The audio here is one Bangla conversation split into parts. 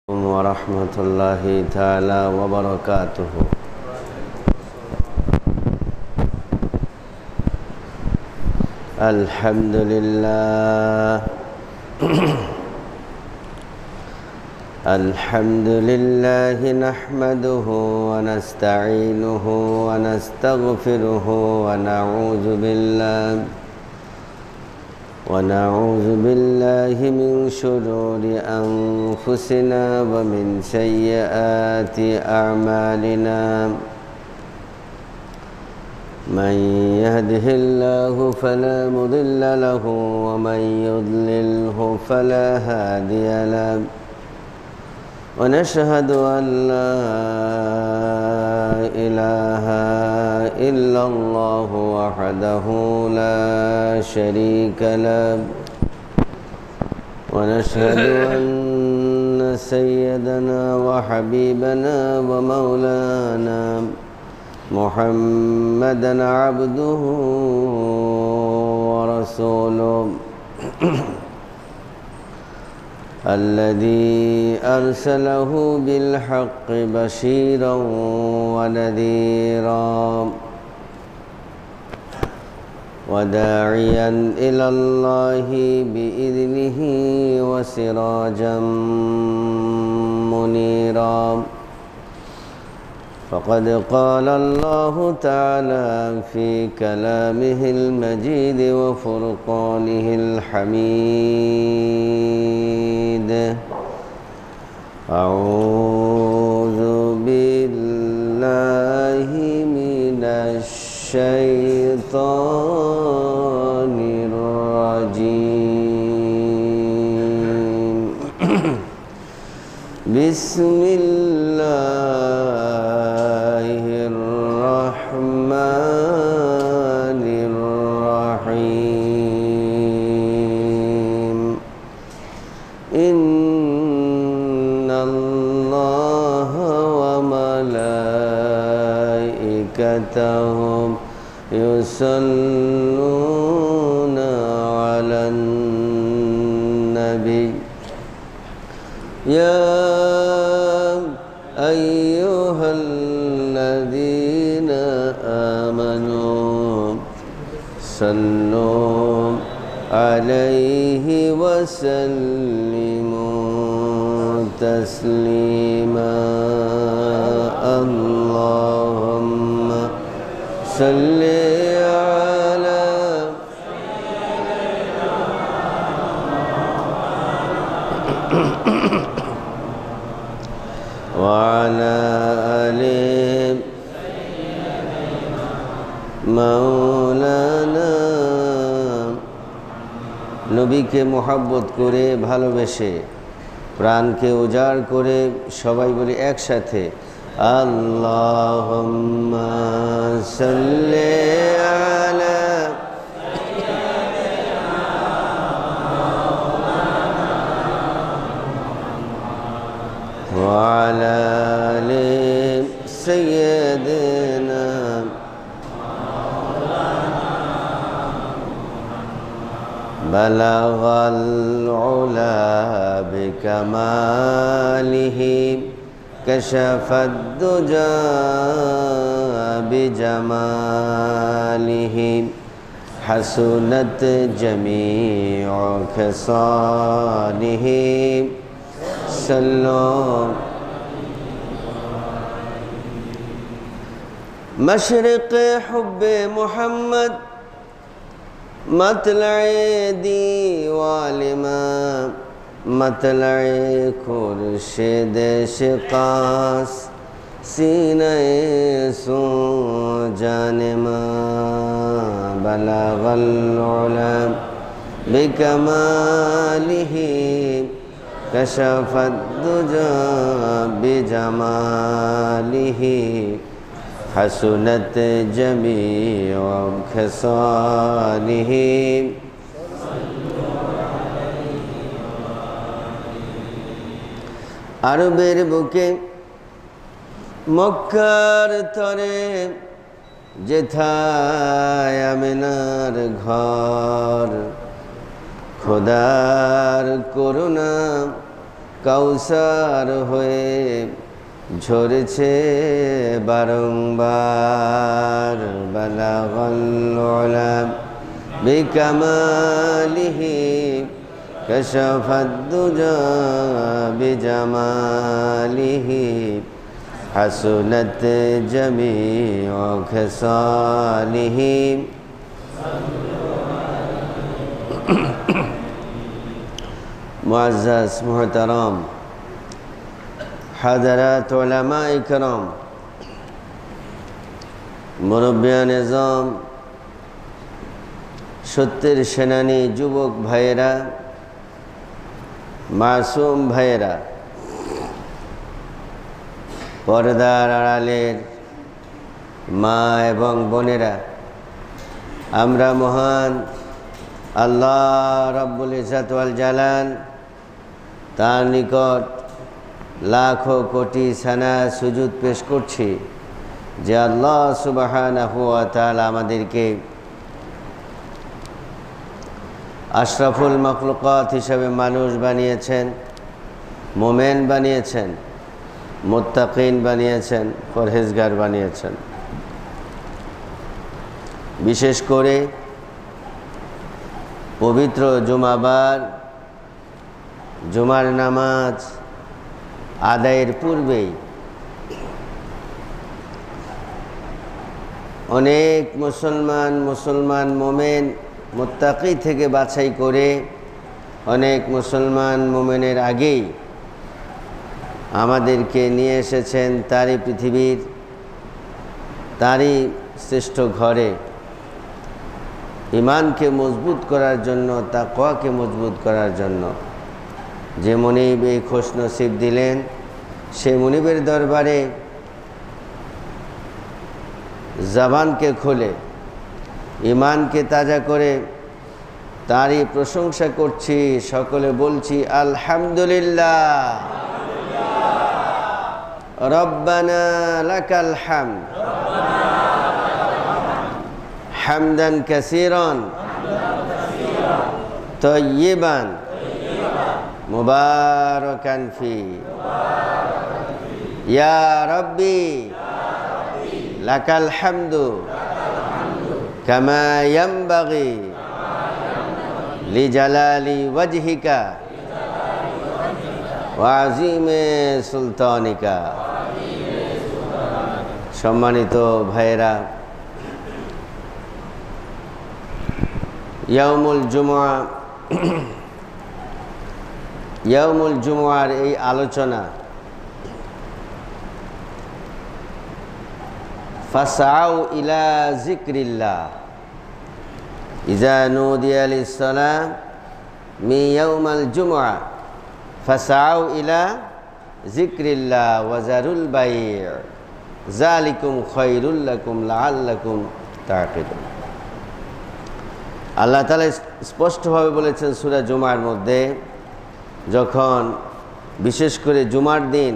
ورحمة الله تعالى وبركاته. الحمد لله الحمد لله نحمده ونستعينه ونستغفره ونعوذ بالله من شرور أنفسنا ومن سيئات أعمالنا. من يهده الله فلا مضل له ومن يضلله فلا هادي له. ونشهد أن لا إله إلا الله وحده لا شريك له. ونشهد أن سيدنا وحبيبنا ومولانا محمدًا عبده ورسوله الذي أرسله بالحق بشيرا ونذيرا وداعيا إلى الله بإذنه وسراجا منيرا. فقد قال الله تعالى في كلامه المجيد وفرقانه الحميد: أعوذ بالله من الشيطان الرجيم. بسم الله الرحمن الرحيم. إن الله وملائكته يصلون على النبي يا أيها الذين آمنوا صلوا عليه وسلموا تسليما. اللهم صل على وعلى آل মাওলানা। নবীকে মোহাব্বত করে ভালোবেসে প্রাণকে উজাড় করে সবাই বলি একসাথে আল্লাহুম্মা সাল্লি আলা وعلى آل سيدنا بلغ العلا بكماله كشف الدجى بجماله حسنت جميع خصاله. صلوا مشرق حب محمد مطلع ديوال ما مطلع خورشید شقاس سینہ سو جان ما بلغ العلا بکماله كشف الدجى بجماله حسنت جميع خصاله. আরবের বুকে মক্কার তরে যেথায় আমিনার ঘর খোদার করুণা কাউসার হয়ে ঝরেছে বারংবার বালাগাল উলা বিকামালিহি কাশাফাদ দুজা বিজামালিহি হাসুনাত জামিউ খিসালিহি মুআজ্জাজ মুহতারাম হাদারাত উলামা ইকরাম মুরব্বিয়ান নিজাম সত্যের সেনানী যুবক ভাইয়েরা মাসুম ভাইয়েরা পর্দার আড়ালের মা এবং বোনেরা আমরা মহান আল্লাহ রাব্বুল ইজ্জত ওয়াল জালাল তার নিকট লাখো কোটি সানা সুজুদ পেশ করছি যে আল্লাহ সুবহানাহু ওয়া তাআলা আমাদেরকে আশরাফুল মাখলুকাত হিসাবে মানুষ বানিয়েছেন, মোমেন বানিয়েছেন, মুত্তাকিন বানিয়েছেন, পরহেজগার বানিয়েছেন। বিশেষ করে পবিত্র জুমাবার জুমার নামাজ আদায়ের পূর্বেই অনেক মুসলমান মোমেন মুত্তাকি থেকে বাছাই করে অনেক মুসলমান মোমেনের আগেই আমাদেরকে নিয়ে এসেছেন তারই পৃথিবীর তারই শ্রেষ্ঠ ঘরে ঈমানকে মজবুত করার জন্য, তাকওয়াকে মজবুত করার জন্য। যে মুনিব এই খুশনসিব দিলেন সে মুনিবের দরবারে জবানকে খোলে ঈমানকে তাজা করে তারই প্রশংসা করছি, সকলে বলছি আলহামদুলিল্লাহ। রব্বানা লাকাল হামদ হামদান কাসীরান তাইয়িবান মুবারাকান ফি ইয়া রাব্বি লাকাল হামদু কামা ইয়ানবাগি লিজালালি ওয়াজহিকা ওয়া আযীমি সুলতানিকা। সম্মানিত ভাইয়েরা, ইয়াউমুল জুমআর এই আলোচনা ফাসআউ ইলা যিকরিল্লাহ ইযা নুদিয়া লিস-সালাম মি ইয়াউমিল জুমআ ফাসআউ ইলা যিকরিল্লাহ ওয়া যারুল বাই' যালিকুম খায়রুল লাকুম লাআল্লাকুম তা'কিলুন। আল্লাহ তাআলা স্পষ্টভাবে বলেছেন সূরা জুমার মধ্যে, যখন বিশেষ করে জুমার দিন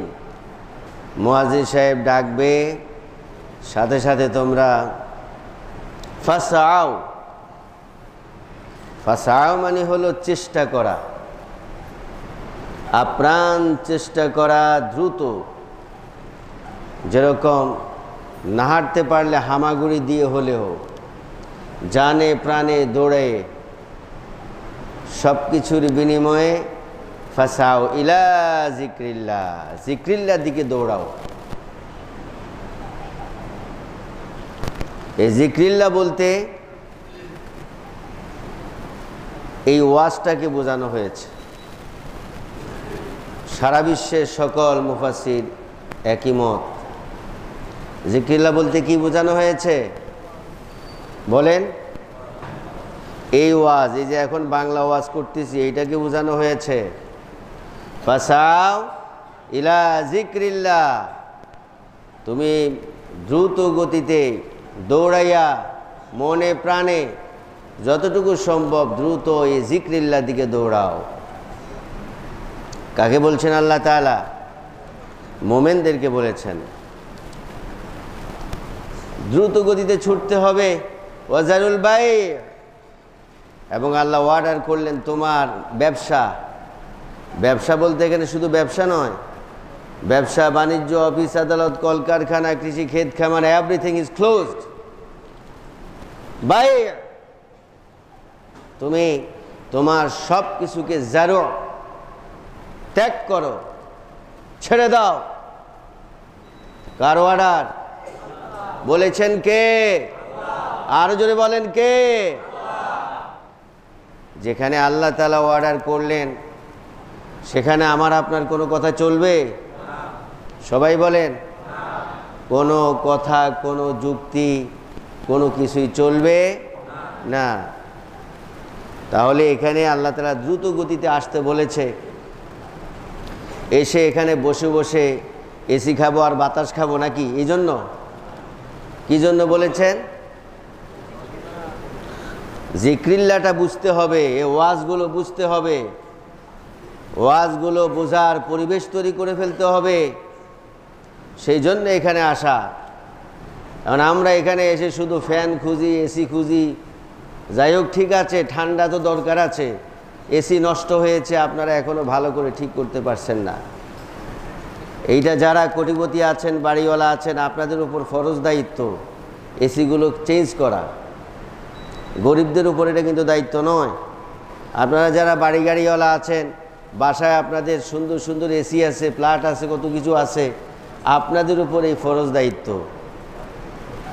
মুয়াজ্জিন সাহেব ডাকবে, সাথে সাথে তোমরা ফাসআউ, ফাসআউ মানে হলো চেষ্টা করা, আপ্রাণ চেষ্টা করা, দ্রুত। যেরকম না হাঁটতে পারলে হামাগুড়ি দিয়ে হলেও জানে প্রাণে দৌড়ে সব কিছুর বিনিময়ে ফাসাও ইলা যিকরিল্লাহ, যিকরিল্লাহর দিকে দৌড়াও। এই যিকরিল্লাহ বলতে এই ওয়াজটাকে বোঝানো হয়েছে। সারা বিশ্বের সকল মুফাসসির একই মত। যিকরিল্লাহ বলতে কি বোঝানো হয়েছে বলেন? এই ওয়াজ, এই যে এখন বাংলা ওয়াজ করতেছি, এইটাকে বোঝানো হয়েছে ফাসাও ইলা যিকরিল্লাহ। তুমি দ্রুত গতিতে দৌড়াইয়া মনে প্রাণে যতটুকু সম্ভব দ্রুত এই যিকরিল্লাহর দিকে দৌড়াও। কাকে বলছেন আল্লাহ তাআলা? মোমেনদেরকে বলেছেন দ্রুত গতিতে ছুটতে হবে। ওয়াজারুল বাই', এবং আল্লাহ অর্ডার করলেন তোমার ব্যবসা, ব্যবসা বলতে এখানে শুধু ব্যবসা নয়, ব্যবসা বাণিজ্য, অফিস আদালত, কলকারখানা, কৃষি, ক্ষেত খামার, এভরিথিং ইজ ক্লোজড। বাই, তুমি তোমার সব কিছুকে জারো, ত্যাগ করো, ছেড়ে দাও। কার অর্ডার? বলেছেন কে? আরো জোরে বলেন কে? যেখানে আল্লাহ তাআলা অর্ডার করলেন সেখানে আমার আপনার কোনো কথা চলবে? সবাই বলেন, কোনো কথা, কোনো যুক্তি, কোনো কিছুই চলবে না। তাহলে এখানে আল্লাহ তাআলা দ্রুত গতিতে আসতে বলেছে, এসে এখানে বসে বসে এসি খাবো আর বাতাস খাবো নাকি? এই জন্য কি জন্য বলেছেন? জিক্রিল্লাহটা বুঝতে হবে, এ ওয়াজগুলো বুঝতে হবে, ওয়াজগুলো বোঝার পরিবেশ তৈরি করে ফেলতে হবে। সেই জন্য এখানে আসা। কারণ আমরা এখানে এসে শুধু ফ্যান খুঁজি, এসি খুঁজি। যাই হোক, ঠিক আছে, ঠান্ডা তো দরকার আছে, এসি নষ্ট হয়েছে, আপনারা এখনো ভালো করে ঠিক করতে পারছেন না। এইটা যারা কোটিপতি আছেন, বাড়িওয়ালা আছেন, আপনাদের উপর ফরজ দায়িত্ব এসিগুলো চেঞ্জ করা। গরিবদের উপর এটা কিন্তু দায়িত্ব নয়। আপনারা যারা বাড়ি গাড়িওয়ালা আছেন, বাসায় আপনাদের সুন্দর সুন্দর এসি আছে, ফ্ল্যাট আছে, কত কিছু আছে, আপনাদের উপর এই ফরজ দায়িত্ব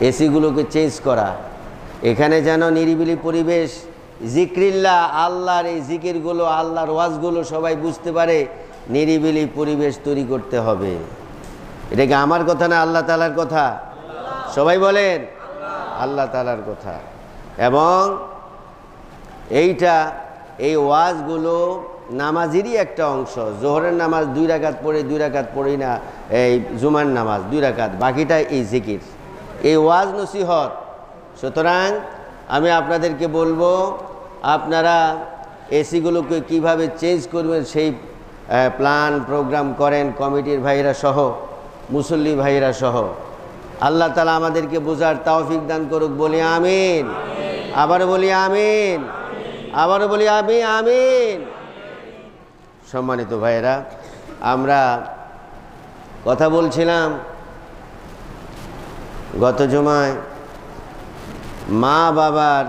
এসিগুলোকে চেঞ্জ করা। এখানে যেন নিরিবিলি পরিবেশ, জিক্রিল্লাহ, আল্লাহর এই জিকিরগুলো, আল্লাহর ওয়াজগুলো সবাই বুঝতে পারে, নিরিবিলি পরিবেশ তৈরি করতে হবে। এটা কি আমার কথা না আল্লাহ তাআলার কথা? সবাই বলেন, আল্লাহ তাআলার কথা। এবং এই ওয়াজগুলো নামাজেরই একটা অংশ। জোহরের নামাজ 2 রাকাত পড়ে, 2 রাকাত পড়ি না, এই জুমার নামাজ 2 রাকাত, বাকিটা এই জিকির, এই ওয়াজ নসিহত। সুতরাং আমি আপনাদেরকে বলবো, আপনারা এসিগুলোকে কিভাবে চেঞ্জ করবেন সেই প্ল্যান প্রোগ্রাম করেন, কমিটির ভাইরা সহ, মুসল্লি ভাইরা সহ। আল্লাহ তাআলা আমাদেরকে বোঝার তৌফিক দান করুক, বলি আমিন। আবার বলি আমিন, আবার বলি আমিন, আমিন। সম্মানিত ভাইরা, আমরা কথা বলছিলাম গত জুমায় মা বাবার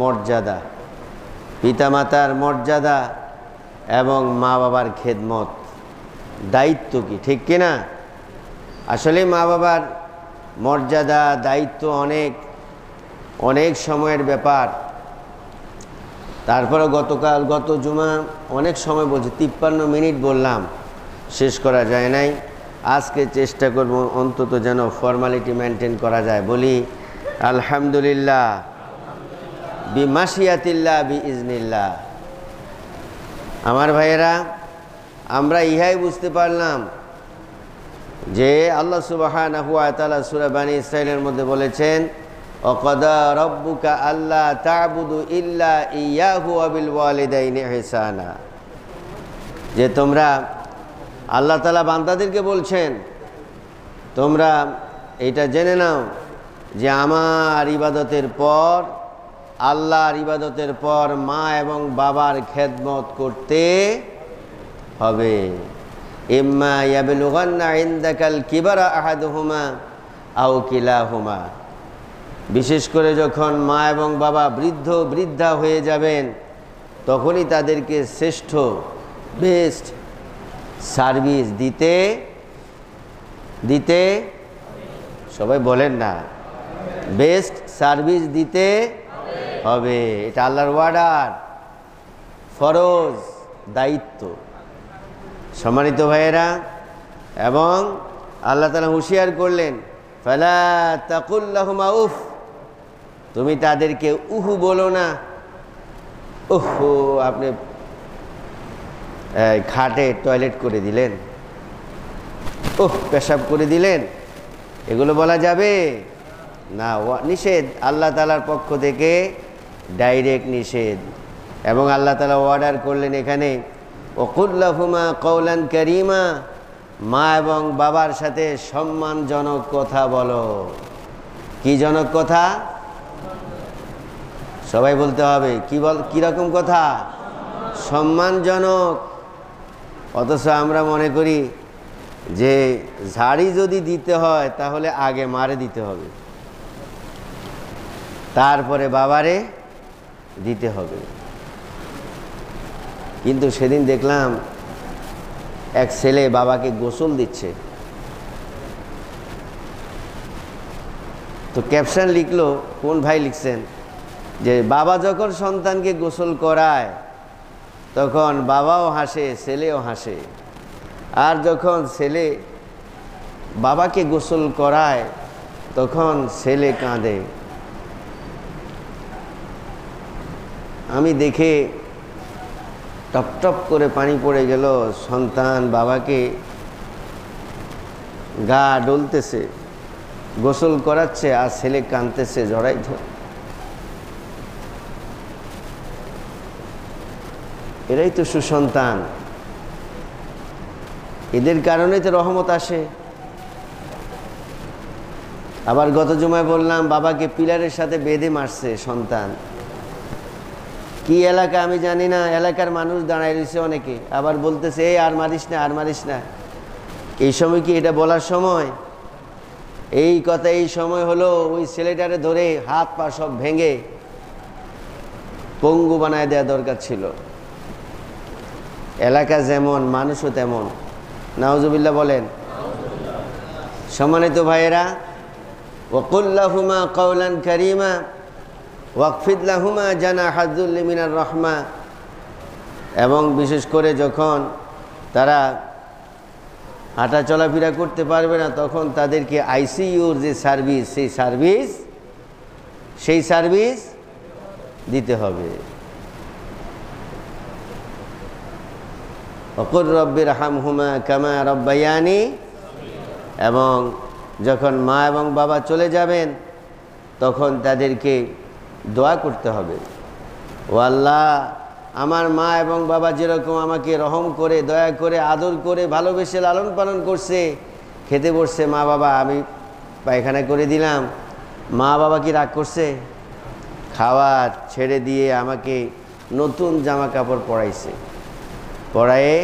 মর্যাদা, পিতামাতার মর্যাদা এবং মা বাবার খেদমত, দায়িত্ব কি, ঠিক কিনা? আসলে মা বাবার মর্যাদা, দায়িত্ব অনেক সময়ের ব্যাপার। তারপরে গত জুমা অনেক সময় বলছি, 53 মিনিট বললাম, শেষ করা যায় নাই। আজকে চেষ্টা করব অন্তত যেন ফর্মালিটি মেনটেন করা যায়। বলি আলহামদুলিল্লাহ, বিমাশিয়াতিল্লাহ, বিইজনিল্লাহ। আমার ভাইয়েরা, আমরা ইহাই বুঝতে পারলাম যে আল্লাহ সুবহানাহু ওয়া তাআলা সূরা বনী ইসরাঈলের মধ্যে বলেছেন, ওয়াকাদা রাব্বুকা আল্লা তা'বুদু ইল্লা ইয়াহু ওয়া বিল ওয়ালিদাইনি ইহসানা। যে তোমরা, আল্লাহ তাআলা বান্দাদেরকে বলছেন, তোমরা এটা জেনে নাও যে আমার ইবাদতের পর, আল্লাহর ইবাদতের পর মা এবং বাবার খেদমত করতে হবে। ইম্মা ইয়াবলুগান্না ইনদাকাল কিবারা আহাদুহুমা আও কিলাহুমা। বিশেষ করে যখন মা এবং বাবা বৃদ্ধা হয়ে যাবেন, তখনই তাদেরকে শ্রেষ্ঠ, বেস্ট সার্ভিস দিতে সবাই বলেন না, বেস্ট সার্ভিস দিতে হবে। এটা আল্লাহর ওয়ার্ডার, ফরজ, দায়িত্ব। সম্মানিত ভাইয়েরা, এবং আল্লাহ তাআলা হুঁশিয়ার করলেন, ফালা তাকুল লাহুমা উফ, তুমি তাদেরকে উহু বলো না। ওহো, আপনি খাটে টয়লেট করে দিলেন, ওহ পেশাব করে দিলেন, এগুলো বলা যাবে না, নিষেধ। আল্লাহ তাআলার পক্ষ থেকে ডাইরেক্ট নিষেধ। এবং আল্লাহ তাআলা অর্ডার করলেন এখানে, ওয়াকুল লাহুমা কওলান কারীমা, মা এবং বাবার সাথে সম্মানজনক কথা বলো। কি জনক কথা? সবাই বলতে হবে, কি রকম কথা? সম্মানজনক। অথচ আমরা মনে করি যে ঝাড়ি যদি দিতে হয় তাহলে আগে মারে দিতে হবে, তারপরে বাবারে দিতে হবে। কিন্তু সেদিন দেখলাম এক ছেলে বাবাকে গোসল দিচ্ছে, তো ক্যাপশন লিখলো, কোন ভাই লিখছেন যে বাবা যখন সন্তানকে গোসল করায় তখন বাবাও হাসে, ছেলেও হাসে, আর যখন ছেলে বাবাকে গোসল করায় তখন ছেলে কাঁদে। আমি দেখে টপ টপ করে পানি পড়ে গেল। সন্তান বাবাকে গা ডলতেছে, গোসল করাচ্ছে, আর ছেলে কাঁদতেছে জড়াই ধরে। এরাই তো সুসন্তান, এদের কারণে তো রহমত আসে। আবার গত জুমায় বললাম বাবাকে পিলারের সাথে বেঁধে মারছে সন্তান। কি এলাকা আমি জানি না, এলাকার মানুষ দাঁড়ায় রয়েছে অনেকে, আবার বলতেছে এই আর মারিস না, আর মারিস না। এই সময় কি এটা বলার সময়? এই কথা এই সময় হলো ওই ছেলেটারে ধরে হাত পা সব ভেঙে পঙ্গু বানায় দেওয়া দরকার ছিল। এলাকা যেমন মানুষও তেমন। নাউজুবিল্লাহ বলেন। সম্মানিত ভাইয়েরা, ওয়াকুল লাহুমা কাওলান কারীমা ওয়াকফিদ লাহুমা জানাহা যুল্লি মিনার রাহমা। এবং বিশেষ করে যখন তারা হাঁটা চলাফেরা করতে পারবে না তখন তাদেরকে আইসিইউর যে সার্ভিস, সেই সার্ভিস দিতে হবে। ওয়াকুর রব্বির হামহুমা কামা রব্বায়ানি। এবং যখন মা এবং বাবা চলে যাবেন তখন তাদেরকে দোয়া করতে হবে, ও আল্লাহ, আমার মা এবং বাবা যেরকম আমাকে রহম করে, দয়া করে, আদর করে, ভালোবেসে লালন পালন করছে, খেতে বসছে মা বাবা, আমি পায়খানা করে দিলাম, মা বাবা কি রাগ করছে? খাওয়ার ছেড়ে দিয়ে আমাকে নতুন জামা কাপড় পরাইছে, পরায়ে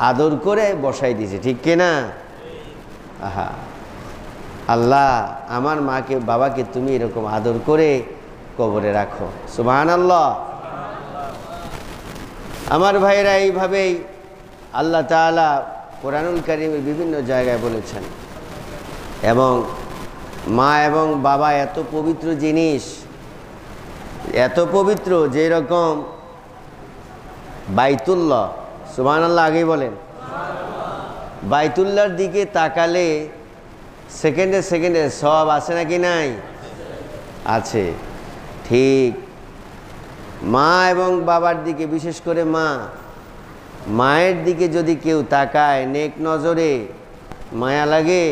আদর করে বসাই দিয়েছে, ঠিক কিনা? আহা, আল্লাহ, আমার মাকে বাবাকে তুমি এরকম আদর করে কবরে রাখো। সুবহানাল্লাহ। আমার ভাইরা, এইভাবেই আল্লাহ তাআলা কোরআনুল কারীমের বিভিন্ন জায়গায় বলেছেন। এবং মা এবং বাবা এত পবিত্র জিনিস, এত পবিত্র, যেরকম বাইতুল্লাহ, সুবহানাল্লাহ আগেই বলেন, বাইতুল্লাহর দিকে তাকালে সেকেন্ডে সেকেন্ডে সব আছে নাকি নাই? আছে। ঠিক মা এবং বাবার দিকে, বিশেষ করে মায়ের দিকে যদি কেউ তাকায় নেক নজরে, মায়া লাগে,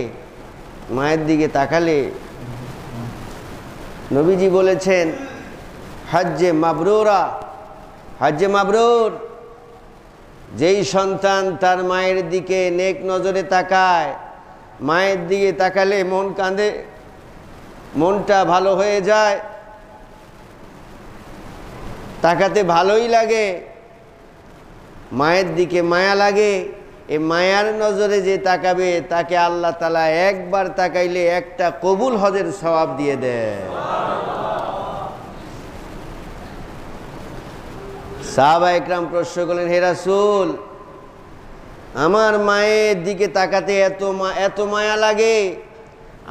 মায়ের দিকে তাকালে নবীজি বলেছেন হজ্জে মাবরুরা, হজ্জে মাবরুর, যেই সন্তান তার মায়ের দিকে নেক নজরে তাকায়, মায়ের দিকে তাকালে মন কাঁদে, মনটা ভালো হয়ে যায়, তাকাতে ভালোই লাগে, মায়ের দিকে মায়া লাগে। এই মায়ার নজরে যে তাকাবে তাকে আল্লাহ তাআলা একবার তাকাইলে একটা কবুল হজের সওয়াব দিয়ে দেয়। সাহাবা একরাম প্রশ্ন করলেন, হে রাসূল, আমার মায়ের দিকে তাকাতে এত মায়া লাগে,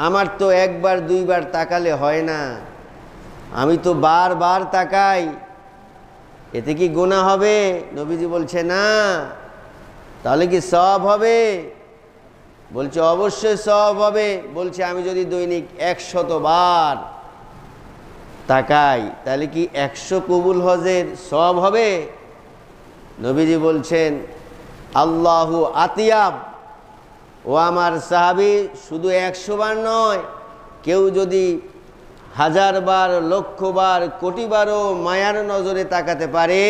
আমার তো একবার দুইবার তাকালে হয় না, আমি তো বারবার তাকাই, এতে কি গুনাহ হবে? নবীজি বলছে না। তাহলে কি সওয়াব হবে? বলছে অবশ্যই সওয়াব হবে। বলছে আমি যদি দৈনিক 100 বার তাকাই তাহলে কি 100 কবুল হজের সওয়াব হবে? নবীজি বলছেন আল্লাহু আতিয়াব। ও আমার সাহাবী, শুধু 100 বার নয়, কেউ যদি 1000 বার, লক্ষ বার, কোটি বারও মায়ার নজরে তাকাতে পারে,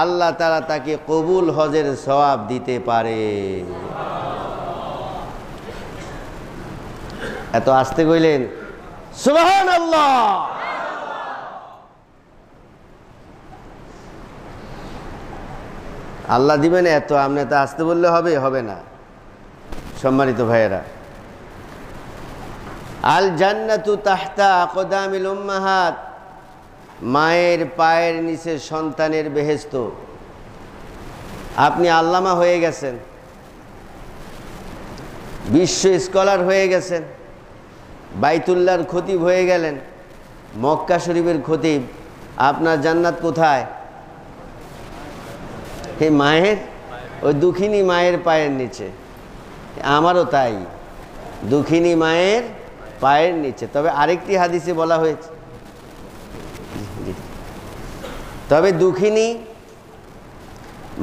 আল্লাহ তাআলা তাকে কবুল হজের সওয়াব দিতে পারে। এত আস্তে কইলেন সুবহানাল্লাহ। আল্লাহ দিবেন এত, আপনি তা আসতে বললে হবে? হবে না। সম্মানিত ভাইয়েরা, আল জান্নাতু তাহতা আকদামিল উম্মাহাত, মায়ের পায়ের নিচে সন্তানের বেহেশত। আপনি আল্লামা হয়ে গেছেন, বিশ্ব স্কলার হয়ে গেছেন, বাইতুল্লাহর খতিব হয়ে গেলেন, মক্কা শরীফের খতিব, আপনার জান্নাত কোথায়? এই মায়ের, ওই দুঃখিনী মায়ের পায়ের নিচে। আমারও তাই, দুঃখিনী মায়ের পায়ের নিচে। তবে আরেকটি হাদিসে বলা হয়েছে, তবে দুঃখিনী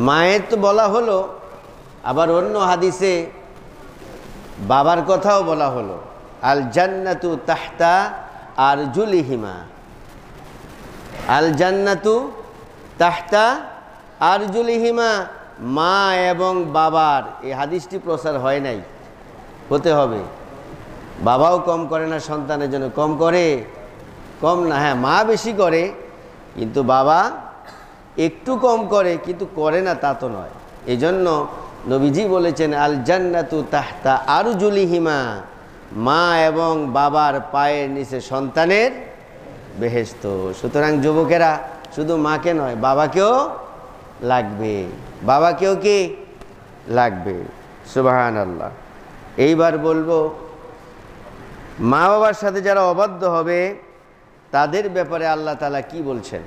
মায়ের তো বলা হলো, আবার অন্য হাদিসে বাবার কথাও বলা হলো, আল জান্নাতু তাহতা আরজুলিহিমা, আল জান্নাতু তাহতা আরজুলিহিমা, মা এবং বাবার। এই হাদিসটি প্রচার হয় নাই, হতে হবে। বাবাও কম করে না সন্তানের জন্য, কম করে? কম না, হ্যাঁ মা বেশি করে, কিন্তু বাবা একটু কম করে, কিন্তু করে না তা তো নয়। এই জন্য নবীজি বলেছেন আল জান্নাতু তাহতা আরজুলিহিমা, মা এবং বাবার পায়ের নিচে সন্তানের বেহেশত। সুতরাং যুবকেরা, শুধু মাকে নয়, বাবাকেও লাগবে, বাবাকেও কি লাগবে। সুবহানাল্লাহ। এইবার বলবো, মা বাবার সাথে যারা অবাধ্য হবে তাদের ব্যাপারে আল্লাহ তাআলা কি বলছেন?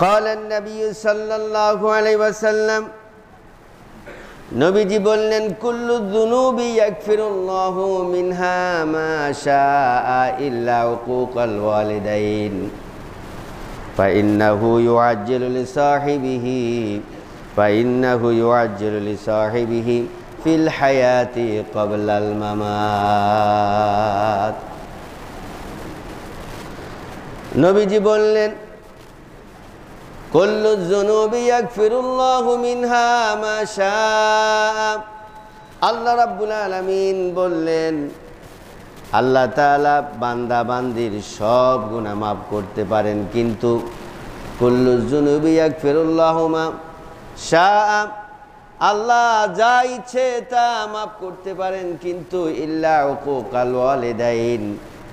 قال النبي صلى الله عليه وسلم, নবীজি বললেন, কুল্লু যুনুবি ইয়াগফিরুল্লাহু মিনহা মা শাআ ইল্লা উকুকাল ওয়ালিদাইন فإنه يعجل لصاحبه في الحياة قبل الممات। নবীজি বললেন, কুল্লু যুনুবি ইয়াগফিরুল্লাহু মিনহা মা শাআ। আল্লাহ রাব্বুল আলামিন বললেন, আল্লাহ তাআলা বান্দা বান্দির সব গুনাহ মাফ করতে পারেন, কিন্তু কুল্লু যুনুবি ইয়াগফিরুল্লাহু মা শাআ, আল্লাহ যা ইচ্ছে তা মাফ করতে পারেন, কিন্তু ইল্লা উকুকাল ওয়ালিদাইন,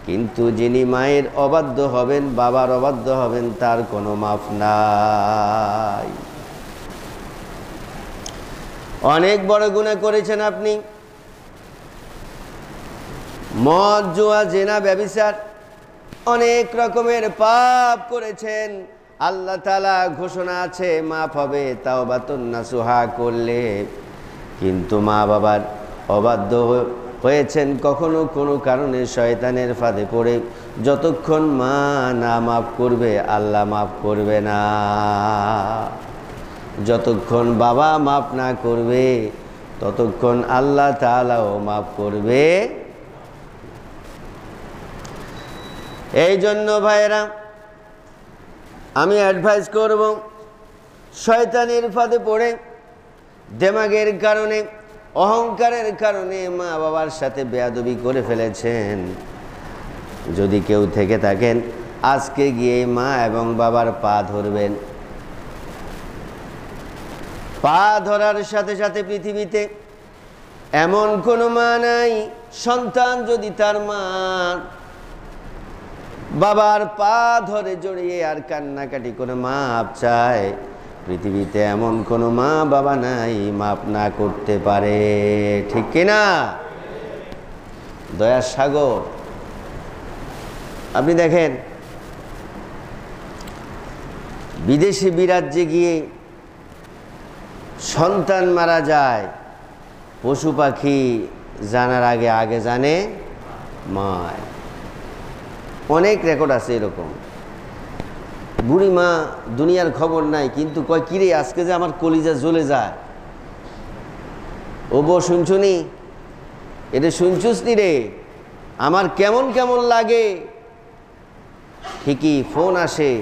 কিন্তু যিনি মায়ের অবাধ্য হবেন, বাবার অবাধ্য হবেন, তার কোনো মাফ নাই। অনেক বড় গুনাহ করেছেন আপনি, মদ, জুয়া, জিনা, ব্যভিচার, অনেক রকমের পাপ করেছেন। আল্লাহ তাআলা ঘোষণা আছে মাফ হবে তাওবাতুন নাসুহা করলে, কিন্তু মা বাবার অবাধ্য হয়েছেন কখনো কোনো কারণে শয়তানের ফাঁদে পড়ে, যতক্ষণ মা না মাফ করবে আল্লাহ মাফ করবে না, যতক্ষণ বাবা মাফ না করবে ততক্ষণ আল্লাহ তাআলাও মাফ করবে। এই জন্য ভাইয়েরা, আমি অ্যাডভাইস করব, শয়তানের ফাঁদে পড়ে, দেমাগের কারণে, অহংকারের কারণে মা বাবার সাথে বেয়াদবি করে ফেলেছেন। যদি কেউ থেকে থাকেন, আজকে গিয়ে মা এবং বাবার পা ধরবেন। পা ধরার সাথে সাথে পৃথিবীতে এমন কোনো মা নাই, সন্তান যদি তার মা বাবার পা ধরে জড়িয়ে আর কান্নাকাটি করে মাপ চায়, পৃথিবীতে এমন কোনো মা বাবা নাই মাপ না করতে পারে, ঠিক কিনা? দয়ার সাগর। আপনি দেখেন, বিদেশি বিরাজ্যে গিয়ে সন্তান মারা যায়, পশু পাখি জানার আগে আগে জানে মায়। অনেক রেকর্ড আছে এরকম। বুড়ি মা দুনিয়ার খবর নাই, কিন্তু কয় কিরে আজকে যে আমার কলিজা জ্বলে যায়, ও বউ শুনছুনি, এটা শুনছুস নি রে, আমার কেমন কেমন লাগে। ঠিকই ফোন আসে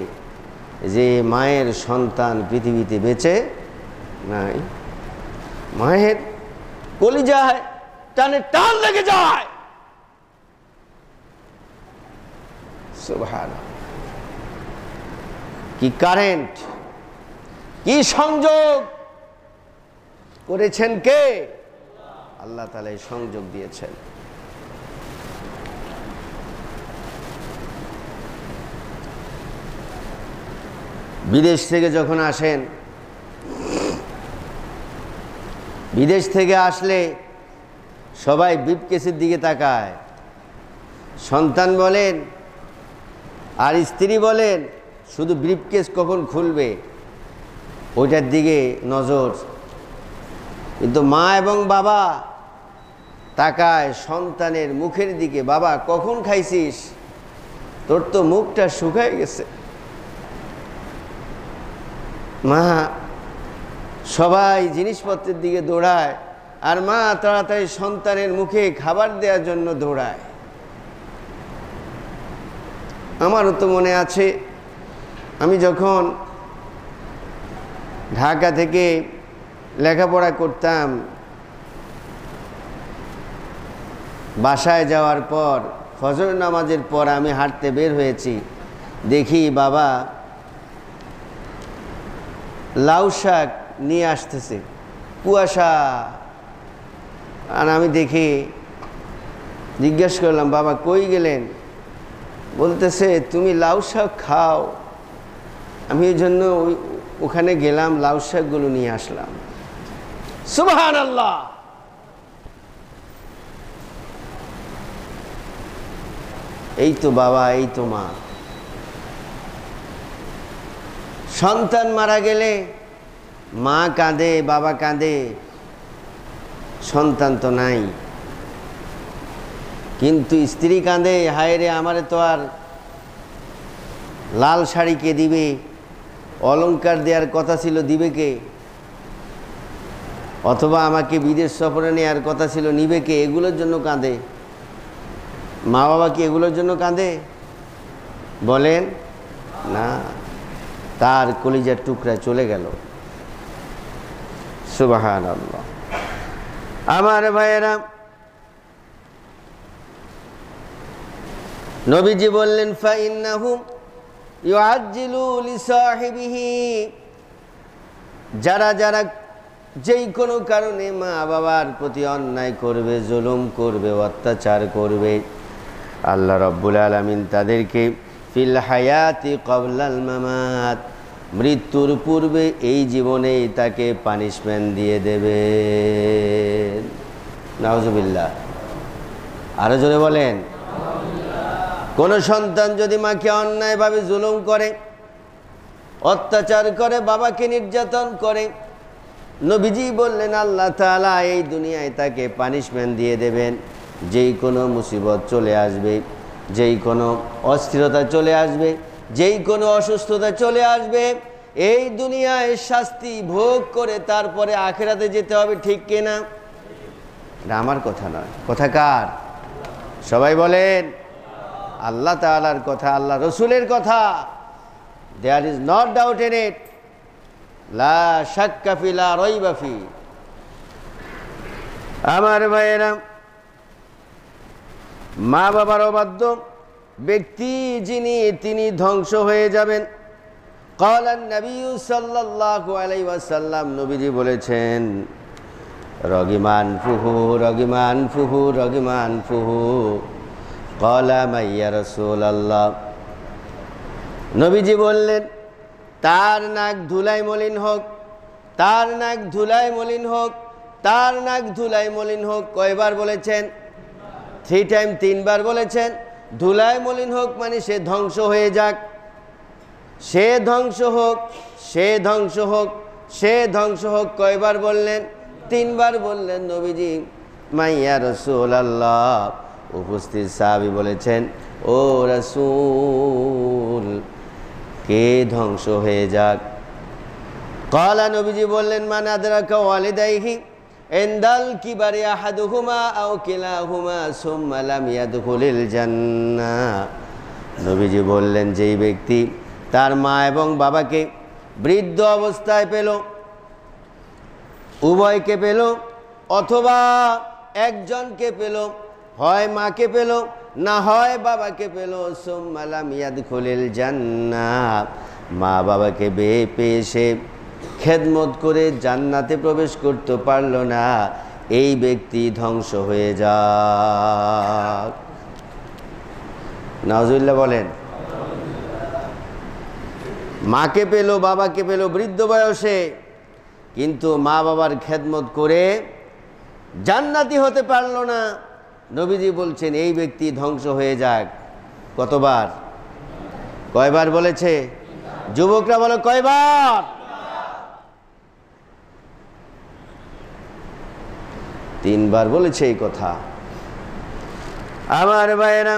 যে মায়ের সন্তান পৃথিবীতে বেঁচে নাই, মায়ের কলিজায় টানে টান লেগে যায়। সুবহানাল্লাহ, কি কারেন্ট! কি সংযোগ করেছেন কে? আল্লাহ তাআলা এই সংযোগ দিয়েছেন। বিদেশ থেকে যখন আসেন, বিদেশ থেকে আসলে সবাই ব্রিফকেসের দিকে তাকায়। সন্তান বলেন আর স্ত্রী বলেন, শুধু ব্রিফকেস কখন খুলবে ওইটার দিকে নজর। কিন্তু মা এবং বাবা তাকায় সন্তানের মুখের দিকে, বাবা কখন খাইছিস, তোর তো মুখটা শুকায় গেছে। মা সবাই জিনিসপত্রের দিকে দৌড়ায়, আর মা তাড়াতাড়ি সন্তানের মুখে খাবার দেওয়ার জন্য দৌড়ায়। আমারও তো মনে আছে, আমি যখন ঢাকা থেকে লেখাপড়া করতাম, বাসায় যাওয়ার পর ফজর নামাজের পর আমি হাঁটতে বের হয়েছি, দেখি বাবা লাউ শাক নিয়ে আসতেছে, কুয়াশা। আর আমি দেখি, জিজ্ঞেস করলাম, বাবা কই গেলেন? বলতেছে, তুমি লাউ শাক খাও। আমি এই জন্য ওখানে গেলাম, লাউ শাকগুলো নিয়ে আসলাম। সুবহানাল্লাহ। এই তো বাবা, এই তো মা। সন্তান মারা গেলে মা কাঁদে, বাবা কাঁদে, সন্তান তো নাই। কিন্তু স্ত্রী কাঁদে, হায় রে আমারে তো আর লাল শাড়ি কে দিবে, অলংকার দেওয়ার কথা ছিল, দিবে কে? অথবা আমাকে বিদেশ সফরে নেওয়ার কথা ছিল, নিবে কে? এগুলোর জন্য কাঁদে। মা বাবা কি এগুলোর জন্য কাঁদে? বলেন না। তার কলিজার টুকরা চলে গেল। সুবহানাল্লাহ। আমার ভাইয়েরা, নবীজি বললেন, ফাইন্নাহু ইউআজ্জিলু লিসাহিবিহি, যারা যারা যেই কোনো কারণে মা বাবার প্রতি অন্যায় করবে, জুলুম করবে, অত্যাচার করবে, আল্লাহ রাব্বুল আলামিন তাদেরকে ফিল হায়াতি ক্বাবলাল মামাত, মৃত্যুর পূর্বে এই জীবনেই তাকে পানিশমেন্ট দিয়ে দেবেন। নাউজুবিল্লাহ। আরো জোরে বলেন। কোন সন্তান যদি মাকে অন্যায়ভাবে জুলুম করে, অত্যাচার করে, বাবাকে নির্যাতন করে, নবীজি বললেন আল্লাহ তাআলা এই দুনিয়ায় তাকে পানিশমেন্ট দিয়ে দেবেন। যেই কোনো মুসিবত চলে আসবে, যেই কোনো অস্থিরতা চলে আসবে, যেই কোনো অসুস্থতা চলে আসবে, এই দুনিয়ায় শাস্তি ভোগ করে তারপরে আখিরাতে যেতে হবে, ঠিক কিনা? এটা আমার কথা নয়, কথা কার? সবাই বলেন আল্লাহ তাআলার কথা, আল্লাহ রসুলের কথা। There is not doubt in it, লা শাক্কা ফি লা রাইবা ফি। আমার ভাইয়েরা, মা বাবার অবাধ্য ব্যক্তি যিনি, তিনি ধ্বংস হয়ে যাবেন। ক্বালান নবী সাল্লাল্লাহু আলাইহি ওয়াসাল্লাম, নবীজি বলেছেন, রগিমান ফুহু, রগিমান ফুহু, রগিমান ফুহু। ক্বালা মাইয়া রাসূলুল্লাহ, নবীজি বললেন, তার নাক ধুলাই মলিন হোক, তার নাক ধুলাই মলিন হোক, তার নাক ধুলাই মলিন হোক। কয়বার বলেছেন? 3 টাইম, 3 বার বলেছেন। ধুলাই মলিন হোক মানে সে ধ্বংস হয়ে যাক, সে ধ্বংস হোক, সে ধ্বংস হোক, সে ধ্বংস হোক। কয়বার বললেন? 3 বার বললেন নবীজি। মাইয়া রাসূলুল্লাহ, উপস্থিত সাহাবী বলেছেন, ও রাসূল, কে ধ্বংস হয়ে যাক? ক্বালা, নবীজি বললেন, মান আদরাকা ওয়ালিদাইহি ইনদাল কিবারি আহাদুহুমা আও কিলাহুমা সুম্মা লাম ইয়াদখুলিল জান্নাহ। নবীজি বললেন, যেই ব্যক্তি তার মা এবং বাবাকে বৃদ্ধ অবস্থায় পেল, উভয়কে পেল অথবা একজনকে পেল, হয় মাকে পেল না হয় বাবাকে পেল, সুম্মা লাম ইয়াদখুলিল জান্নাহ, মা বাবাকে পেয়ে সে খেদমত করে জান্নাতে প্রবেশ করতে পারল না, এই ব্যক্তি ধ্বংস হয়ে যাক। নাউজুবিল্লাহ বলেন। মাকে পেল, বাবাকে পেল বৃদ্ধ বয়সে, কিন্তু মা বাবার খেদমত করে জান্নাতি হতে পারল না, নবীজি বলছেন এই ব্যক্তি ধ্বংস হয়ে যাক। কতবার? কয়বার বলেছে? যুবকরা বলো কয়বার? 3 বার বলেছে এই কথা। আমার ভাইয়েরা,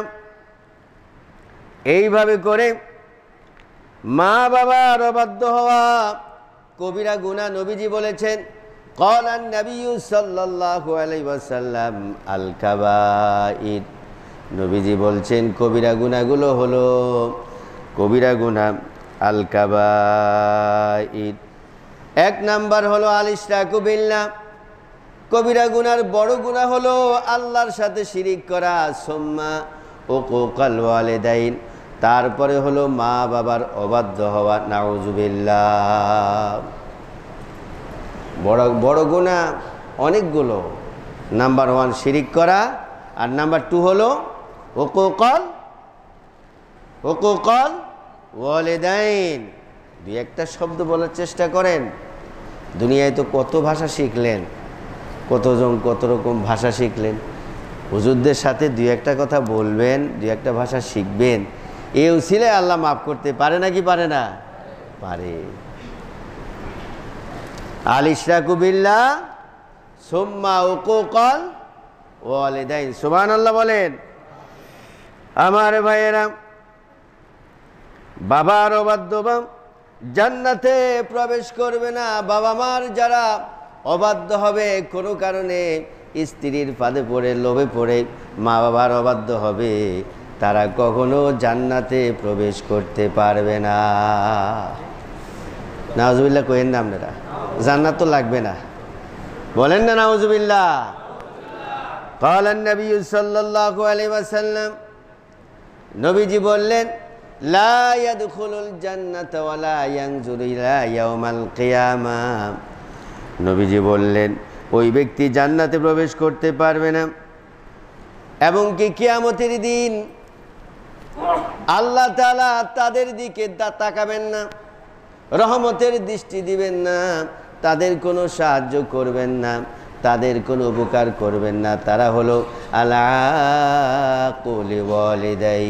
এইভাবে করে মা বাবার অবাধ্য হওয়া কবিরা গুনাহ। নবীজি বলেছেন, ক্বালান নবিয়্যু সাল্লাল্লাহু আলাইহি ওয়াসাল্লাম আল কাবাইর। নবীজি বলছেন কবিরা গুনাহগুলো হলো কবিরা গুনাহ আল কাবাইর। 1 নাম্বার হলো আল ইশরাকু বিল্লাহ। কবিরা গুনার বড় গুনাহ হলো আল্লাহর সাথে শিরিক করা। সুম্মা উকুকাল ওয়ালিদাইন, তারপরে হলো মা বাবার অবাধ্য হওয়া। নাউজুবিল্লাহ। বড় বড় গুনাহ অনেকগুলো। নাম্বার 1 শিরিক করা, আর নাম্বার 2 হলো উকুকাল ওয়ালিদাইন। 2-1টা শব্দ বলার চেষ্টা করেন। দুনিয়ায় তো কত ভাষা শিখলেন, কতজন কত রকম ভাষা শিখলেন। হুজুরদের সাথে 2-1টা কথা বলবেন, 2-1টা ভাষা শিখবেন। এই উসিলায় আল্লাহ মাফ করতে পারে নাকি পারে না? পারে। আল ইশরাকু বিল্লাহ সুম্মা উকুকাল ওয়ালিদাইন। সুবহানাল্লাহ বলেন। আমার ভাইয়েরা, বাবার অবাধ্য জান্নাতে প্রবেশ করবে না। বাবা মার যারা অবাধ্য হবে, কোনো কারণে স্ত্রীর ফাঁদে পড়ে, লোভে পড়ে মা বাবার অবাধ্য হবে, তারা কখনো জান্নাতে প্রবেশ করতে পারবে না। নাউজুবিল্লাহ কইেন না আপনারা, জান্নাত তো লাগবে না, বলেন না নাউজুবিল্লাহ। ক্বালান নবিয়্যু সাল্লাল্লাহু আলাইহি ওয়াসাল্লাম, নবীজি বললেন, লা ইয়াদখুলুল জান্নাতা ওয়া লা ইয়ানজুরু ইলা ইয়াউমাল কিয়ামাহ। নবীজি বললেন ওই ব্যক্তি জান্নাতে প্রবেশ করতে পারবে না, এবং কি কিয়ামতের দিন আল্লাহ তাআলা তাদের দিকে তাকাবেন না, রহমতের দৃষ্টি দিবেন না, তাদের কোনো সাহায্য করবেন না, তাদের কোনো উপকার করবেন না। তারা হলো আলাকুল ওয়ালিদাই।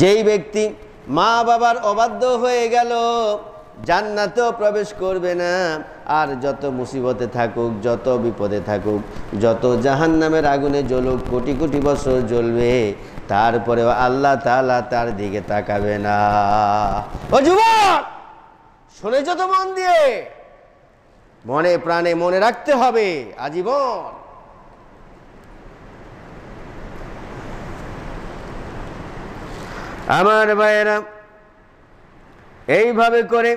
যেই ব্যক্তি মা বাবার অবাধ্য হয়ে গেল, জান্নাতেও প্রবেশ করবে না। আর যত মুসিবতে থাকুক, যত বিপদে থাকুক, যত জাহান্নামের আগুনে জ্বলুক, কোটি কোটি বছর জ্বলবে, তারপরেও আল্লাহ তাআলা তার দিকে তাকাবে না। ও যুবক, শুনেছ তো মন দিয়ে? মনে প্রাণে মনে রাখতে হবে আজীবন। আমার ভাইয়েরা, এইভাবে করে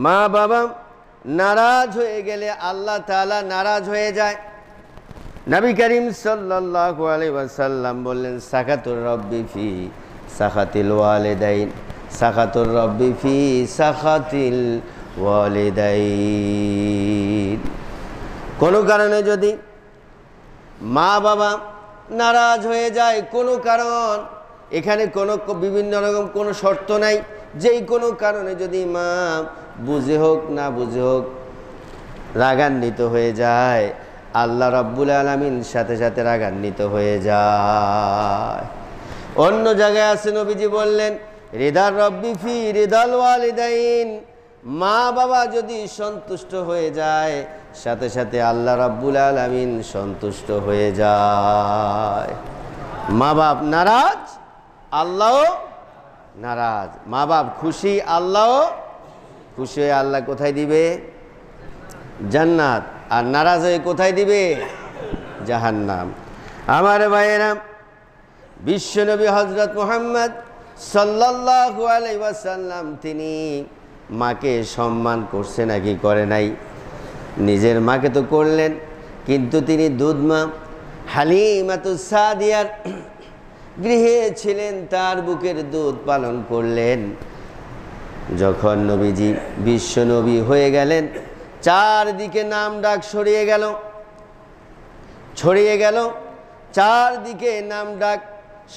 মা বাবা নারাজ হয়ে গেলে আল্লাহ তাআলা নারাজ হয়ে যায়। নবী করিম সাল্লাল্লাহু আলাইহি ওয়াসাল্লাম বললেন, সাখাতুর রব্বি ফি সাখাতিল ওয়ালিদাইন, সাখাতুর রব্বি ফি সাখাতিল ওয়ালিদাইন। কোনো কারণে যদি মা বাবা নারাজ হয়ে যায়, কোনো কারণ, এখানে কোনো বিভিন্ন রকম কোনো শর্ত নাই, যেই কোনো কারণে যদি মা বুঝে হোক না বুঝে হোক রাগান্বিত হয়ে যায়, আল্লাহ রাব্বুল আলামিন সাথে সাথে রাগান্বিত হয়ে যায়। অন্য জায়গায় আছে, নবীজি বললেন, রিদার রব্বি ফি রিদাল ওয়ালিদাইন। মা বাবা যদি সন্তুষ্ট হয়ে যায়, সাথে সাথে আল্লাহ রাব্বুল আলামিন সন্তুষ্ট হয়ে যায়। মা বাপ নারাজ, আল্লাহও নারাজ। মা বাপ খুশি, আল্লাহও খুশি হয়ে আল্লাহ কোথায় দিবে? জান্নাত। আর নারাজ হয়ে কোথায় দিবে? জাহান্নাম। আমার ভাইয়েরা, বিশ্বনবী হযরত মুহাম্মদ সাল্লাল্লাহু আলাইহি ওয়াসাল্লাম তিনি মাকে সম্মান করছে নাকি করে নাই? নিজের মাকে তো করলেন, কিন্তু তিনি দুধ মা হালিমাতুস সাদিয়ার গৃহে ছিলেন, তার বুকের দুধ পালন করলেন। যখন নবীজি বিশ্ব নবী হয়ে গেলেন, চারদিকে নাম ডাক ছড়িয়ে গেল, চারদিকে নাম ডাক,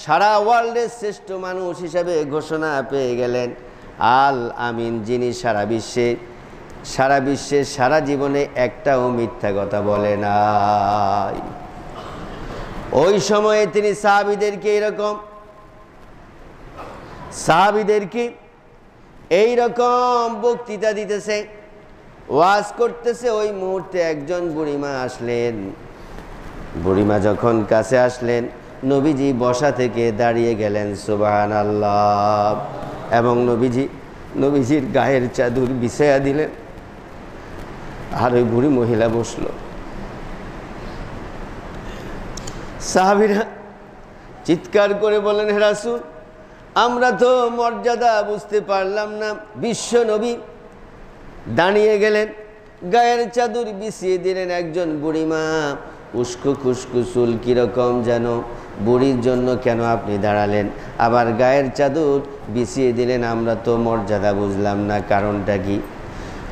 সারা ওয়ার্ল্ডের শ্রেষ্ঠ মানুষ হিসাবে ঘোষণা পেয়ে গেলেন। আল আমিন, যিনি সারা বিশ্বে সারা জীবনে একটাও মিথ্যা কথা বলে নাই। ওই সময়ে তিনি সাহাবীদেরকে এইরকম বক্তৃতা দিতেছে, ওয়াজ করতেছে। ওই মুহূর্তে একজন বুড়িমা আসলেন। বুড়িমা যখন কাছে আসলেন, নবীজি বসা থেকে দাঁড়িয়ে গেলেন, সুবহানাল্লাহ, এবং নবীজির গায়ের চাদর বিছাইয়া দিলেন। আর ওই বুড়ি মহিলা বসল। সাহাবীরা চিৎকার করে বলেন, হে রাসূল, আমরা তো মর্যাদা বুঝতে পারলাম না। বিশ্ব নবী দাঁড়িয়ে গেলেন, গায়ের চাদর বিছিয়ে দিলেন। একজন বুড়িমা উস্কো খুস্কো চুল, কীরকম যেন। বুড়ির জন্য কেন আপনি দাঁড়ালেন, আবার গায়ের চাদর বিছিয়ে দিলেন? আমরা তো মর্যাদা বুঝলাম না, কারণটা কি?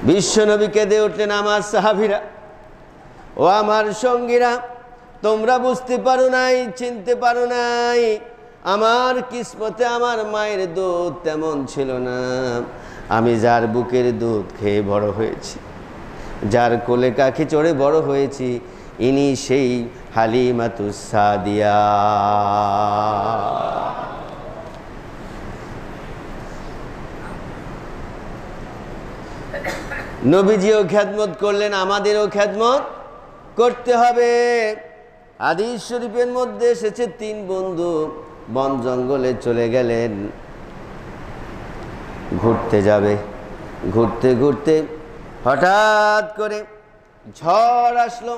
বিশ্ব নবী কেঁদে উঠলেন, আমার সাহাবীরা, ও আমার সঙ্গীরা, তোমরা বুঝতে পারো নাই, চিনতে পারো নাই। আমার কিসমতে আমার মায়ের দুধ তেমন ছিল না। আমি যার বুকের দুধ খেয়ে বড় হয়েছি, যার কোলে কাখে চড়ে বড় হয়েছি, ইনি সেই হালিমাতুস সাদিয়া। নবীজিও খেদমত করলেন, আমাদেরও খেদমত করতে হবে। হাদিস শরীফের মধ্যে এসেছে, 3 বন্ধু বন জঙ্গলে চলে গেলেন, ঘুরতে যাবে। ঘুরতে ঘুরতে হঠাৎ করে ঝড় আসলো,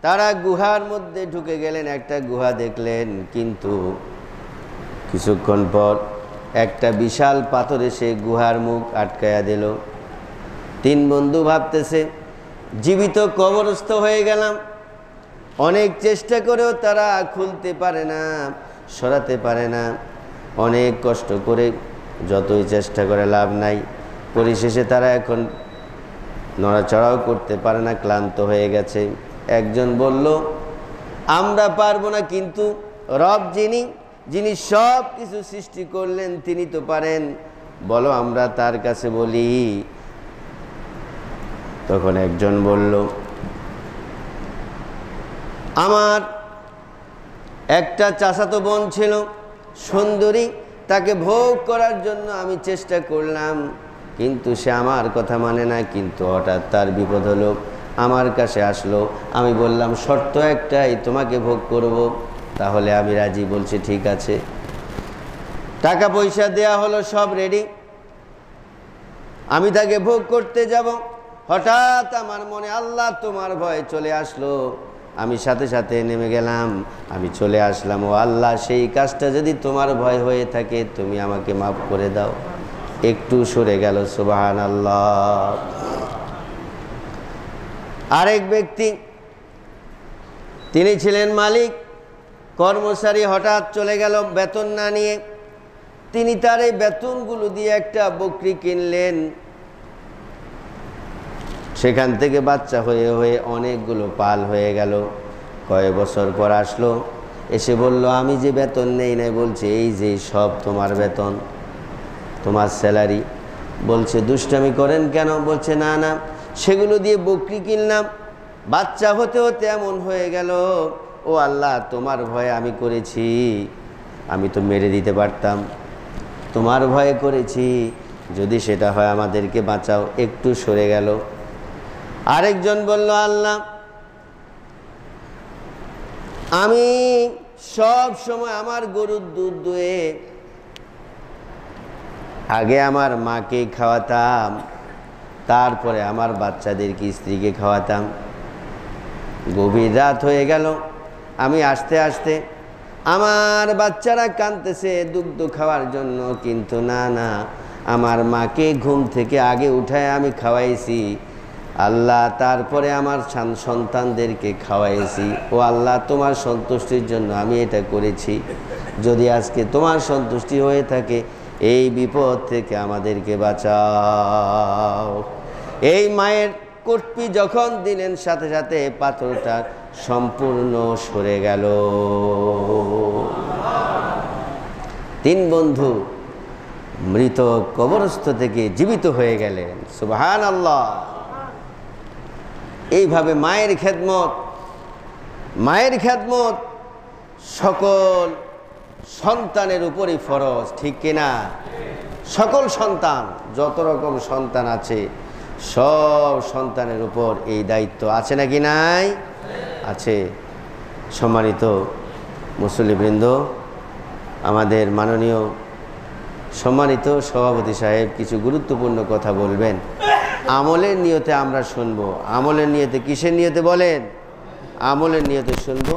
তারা গুহার মধ্যে ঢুকে গেলেন। একটা গুহা দেখলেন, কিন্তু কিছুক্ষণ পর একটা বিশাল পাথর এসে গুহার মুখ আটকায়া দিল। 3 বন্ধু ভাবতেছে, জীবিত কবরস্থ হয়ে গেলাম। অনেক চেষ্টা করেও তারা খুলতে পারে না, সরাতে পারে না। অনেক কষ্ট করে যতই চেষ্টা করে লাভ নাই। পরিশেষে তারা এখন নড়াচড়াও করতে পারে না, ক্লান্ত হয়ে গেছে। একজন বলল, আমরা পারবো না, কিন্তু রব যিনি সব কিছু সৃষ্টি করলেন, তিনি তো পারেন, বলো আমরা তার কাছে বলি। তখন একজন বলল, আমার একটা চাচাতো বোন ছিল সুন্দরী, তাকে ভোগ করার জন্য আমি চেষ্টা করলাম, কিন্তু সে আমার কথা মানে না। কিন্তু হঠাৎ তার বিপদ হলো, আমার কাছে আসলো। আমি বললাম, শর্ত একটাই, তোমাকে ভোগ করব। তাহলে আমি রাজি। বলছে ঠিক আছে। টাকা পয়সা দেয়া হলো, সব রেডি। আমি তাকে ভোগ করতে যাব। হঠাৎ আমার মনে আল্লাহ তোমার ভয় চলে আসলো। আমি সাথে সাথে নেমে গেলাম, আমি চলে আসলাম। ও আল্লাহ, সেই কাজটা যদি তোমার ভয় হয়ে থাকে, তুমি আমাকে মাফ করে দাও। একটু সরে গেল, সুবহানাল্লাহ। আরেক ব্যক্তি, তিনি ছিলেন মালিক, কর্মচারী, হঠাৎ চলে গেল বেতন না নিয়ে। তিনি তার এই বেতনগুলো দিয়ে একটা বকরি কিনলেন। সেখান থেকে বাচ্চা হয়ে হয়ে অনেকগুলো পাল হয়ে গেল। কয়েক বছর পর আসলো, এসে বলল, আমি যে বেতন নেই নাই। বলছে, এই যে সব তোমার বেতন, তোমার স্যালারি। বলছে, দুষ্টামি করেন কেন? বলছে, না না, সেগুলো দিয়ে বকরি কিনলাম, বাচ্চা হতে হতে এমন হয়ে গেল। ও আল্লাহ, তোমার ভয়ে আমি করেছি, আমি তো মেরে দিতে পারতাম, তোমার ভয়ে করেছি, যদি সেটা হয় আমাদেরকে বাঁচাও। একটু সরে গেল। আরেকজন বলল, আল্লাহ, আমি সব সময় আমার গরুর দুধ দুয়ে আগে আমার মাকে খাওয়াতাম, তারপরে আমার বাচ্চাদেরকে, স্ত্রীকে খাওয়াতাম। গভীর রাত হয়ে গেল, আমি আস্তে আস্তে, আমার বাচ্চারা কাঁদতেছে দুগ্ধ খাওয়ার জন্য, কিন্তু না না, আমার মাকে ঘুম থেকে আগে উঠায় আমি খাওয়াইছি আল্লাহ, তারপরে আমার সন্তানদেরকে খাওয়াইছি। ও আল্লাহ, তোমার সন্তুষ্টির জন্য আমি এটা করেছি। যদি আজকে তোমার সন্তুষ্টি হয়ে থাকে এই বিপদ থেকে আমাদেরকে বাঁচাও। এই মায়ের কুটপি যখন দিলেন সাথে সাথে পাথরটা সম্পূর্ণ সরে গেল। 3 বন্ধু মৃত কবরস্থ থেকে জীবিত হয়ে গেলেন। সুবহানাল্লাহ। এইভাবে মায়ের খেদমত সকল সন্তানের উপরই ফরজ, ঠিক কিনা? সকল সন্তান, যত রকম সন্তান আছে সব সন্তানের উপর এই দায়িত্ব আছে নাকি নাই? আছে। সম্মানিত মুসল্লিবৃন্দ, আমাদের মাননীয় সম্মানিত সভাপতি সাহেব কিছু গুরুত্বপূর্ণ কথা বলবেন। আমলের নিয়তে আমরা শুনবো। আমলের নিয়তে, কিসের নিয়তে বলেন? আমলের নিয়তে শুনবো।